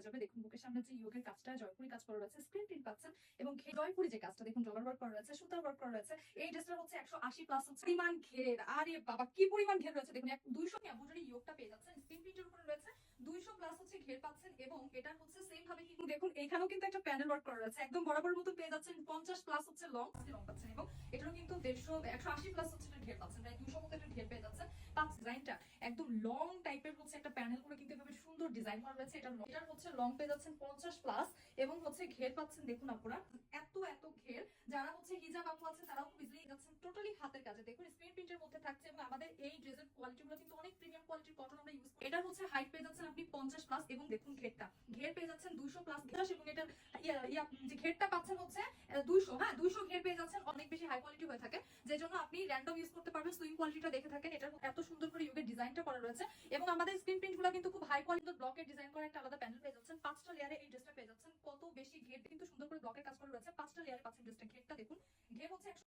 যাবে। দেখুন বুকের সামনে যে ইয়োগের কাজটা জয়পুরি কাজ করা রয়েছে, স্ক্রিন প্রিন্ট পাচ্ছেন এবং জয়পুরি যে কাজটা দেখুন ডলার ওয়ার্ক করা রয়েছে, সুতার ওয়ার্ক করা রয়েছে। এই ড্রেসটা হচ্ছে 180 প্লাস পরিমাণ ঘের। আরে বাবা কি পরিমাণ ঘের রয়েছে দেখুন, 200 এমব্রয়ডারি ইয়োগটা পেয়ে যাচ্ছেন, স্ক্রিন প্রিন্টের উপরে রয়েছে 200 প্লাস হচ্ছে ঘের পাচ্ছেন এবং এটা হচ্ছে সেম ভাবে কিন্তু দেখুন এখানেও কিন্তু একটা প্যানেল ওয়ার্ক করা রয়েছে, একদম বরাবর মতো পেয়ে যাচ্ছেন। 50 প্লাস হচ্ছে লং পাচ্ছেন এবং এটারও কিন্তু 180 প্লাস হচ্ছে ঘের পাচ্ছেন, প্রায় 200 মতো একটা ঘের পেয়ে যাচ্ছেন। পাঁচ ডিজাইনটা একদম লং টাইপের হচ্ছে একটা প্যানেল করে কিন্তু এভাবে সুন্দর ডিজাইন করা রয়েছে। এটার হচ্ছে লং পেয়ে যাচ্ছেন 50 প্লাস এবং হচ্ছে ঘের পাচ্ছেন দেখুন আপনারা এত এত ঘের। যারা হচ্ছে হিজাব আপু আছে তারাও খুব ইজিলি যাচ্ছেন। টোটালি হাতের কাজে দেখুন স্ক্রিন প্রিন্টের মধ্যে থাকছে এবং আমাদের এই ড্রেসের কোয়ালিটি গুলো কিন্তু অনেক প্রিমিয়াম কোয়ালিটির কটন আমরা ইউজ করি। এটার হচ্ছে হাইট পেয়ে যাচ্ছেন আপনি 50 প্লাস এবং দেখুন ঘের পেয়ে যাচ্ছেন 200 প্লাস এবং এটার যে ঘেরটা পাচ্ছেন হচ্ছে 200, হ্যাঁ 200 ঘের পেয়ে যাচ্ছেন। অনেক বেশি হাই কোয়ালিটি হয়ে থাকে যে জন্য আপনি র্যান্ডম ইউজ করতে পারবেন। সুইং কোয়ালিটিটা দেখে থাকেন, এটার এত সুন্দর করে ইউগের ডিজাইনটা করা রয়েছে এবং আমাদের স্ক্রিন প্রিন্ট গুলো কিন্তু খুব হাই কোয়ালিটির ব্লকের ডিজাইন করা একটা আলাদা প্যানেল পেয়ে যাচ্ছেন। 5টা লেয়ারে এই ড্রেসটা পেয়ে যাচ্ছেন। কত বেশি ঘের কিন্তু সুন্দর করে ব্লকের কাজ করা রয়েছে। 5টা লেয়ারে পাচ্ছেন ড্রেসটা। ঘেরটা দেখুন, ঘের হচ্ছে